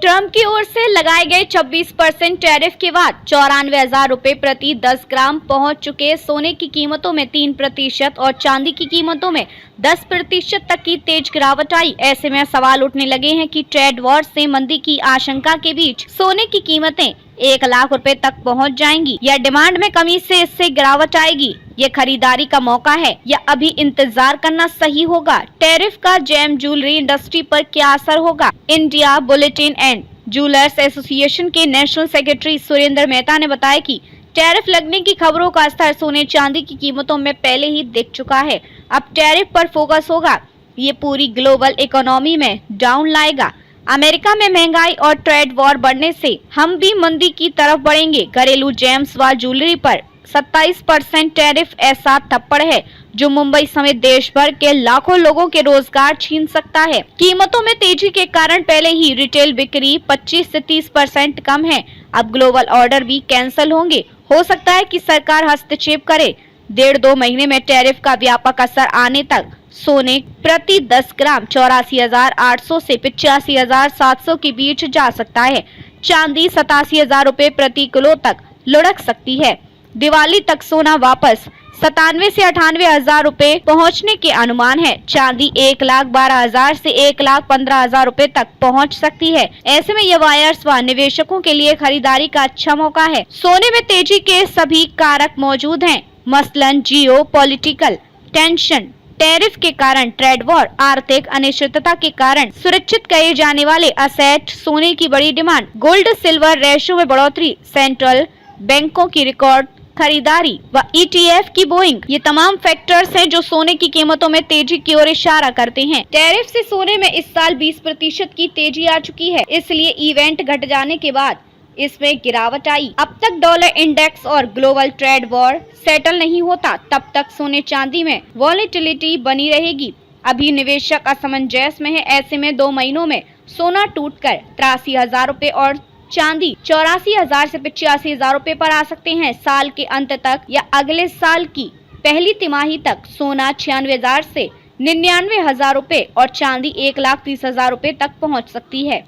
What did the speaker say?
Trump की ओर से लगाए गए 26% टैरिफ के बाद 94,000 रुपए प्रति 10 ग्राम पहुंच चुके सोने की कीमतों में 3% और चांदी की कीमतों में 10% तक की तेज गिरावट आई। ऐसे में सवाल उठने लगे हैं कि ट्रेड वॉर से मंदी की आशंका के बीच सोने की कीमतें 1 लाख रुपए तक पहुंच जाएंगी या डिमांड में कमी से इससे गिरावट आएगी। ये खरीदारी का मौका है या अभी इंतजार करना सही होगा? टैरिफ का जेम ज्वेलरी इंडस्ट्री पर क्या असर होगा? India bulletin and jewellers association के नेशनल सेक्रेटरी सुरेंद्र मेहता ने बताया कि टैरिफ लगने की खबरों का असर सोने चांदी की कीमतों में पहले ही दिख चुका है। अब टैरिफ पर फोकस होगा। ये पूरी ग्लोबल इकोनॉमी में डाउन लाएगा। अमेरिका में महंगाई और ट्रेड वॉर बढ़ने से हम भी मंदी की तरफ बढ़ेंगे। घरेलू जेम्स व ज्वेलरी पर 27% टैरिफ ऐसा थप्पड़ है जो मुंबई समेत देश भर के लाखों लोगों के रोजगार छीन सकता है। कीमतों में तेजी के कारण पहले ही रिटेल बिक्री 25 से 30% कम है। अब ग्लोबल ऑर्डर भी कैंसिल होंगे। हो सकता है कि सरकार हस्तक्षेप करे। 1.5-2 महीने में टैरिफ का व्यापक असर आने तक सोने प्रति 10 ग्राम 84,800 से 85,700 के बीच जा सकता है। चांदी 87,000 रुपए प्रति किलो तक लुढ़क सकती है। दिवाली तक सोना वापस 97 से 98,000 रुपए पहुंचने के अनुमान है। चांदी 1,12,000 से 1,15,000 रुपए तक पहुंच सकती है। ऐसे में ये बायर्स व निवेशकों के लिए खरीदारी का अच्छा मौका है। सोने में तेजी के सभी कारक मौजूद हैं, मसलन जियो पॉलिटिकल टेंशन, टैरिफ के कारण ट्रेड वॉर, आर्थिक अनिश्चितता के कारण सुरक्षित कहे जाने वाले असेट, सोने की बड़ी डिमांड, गोल्ड सिल्वर रेशो में बढ़ोतरी, सेंट्रल बैंकों की रिकॉर्ड खरीदारी व ETF की बोइंग, ये तमाम फैक्टर्स हैं जो सोने की कीमतों में तेजी की ओर इशारा करते हैं। टैरिफ से सोने में इस साल 20% की तेजी आ चुकी है, इसलिए इवेंट घट जाने के बाद इसमें गिरावट आई। अब तक डॉलर इंडेक्स और ग्लोबल ट्रेड वॉर सेटल नहीं होता, तब तक सोने चांदी में वॉलेटिलिटी बनी रहेगी। अभी निवेशक असमंजस में है। ऐसे में 2 महीनों में सोना टूटकर 83,000 रुपए और चांदी 84,000 से 85,000 रुपए पर आ सकते हैं। साल के अंत तक या अगले साल की पहली तिमाही तक सोना 96,000 से 99,000 रुपए और चांदी 1,30,000 रुपए तक पहुंच सकती है।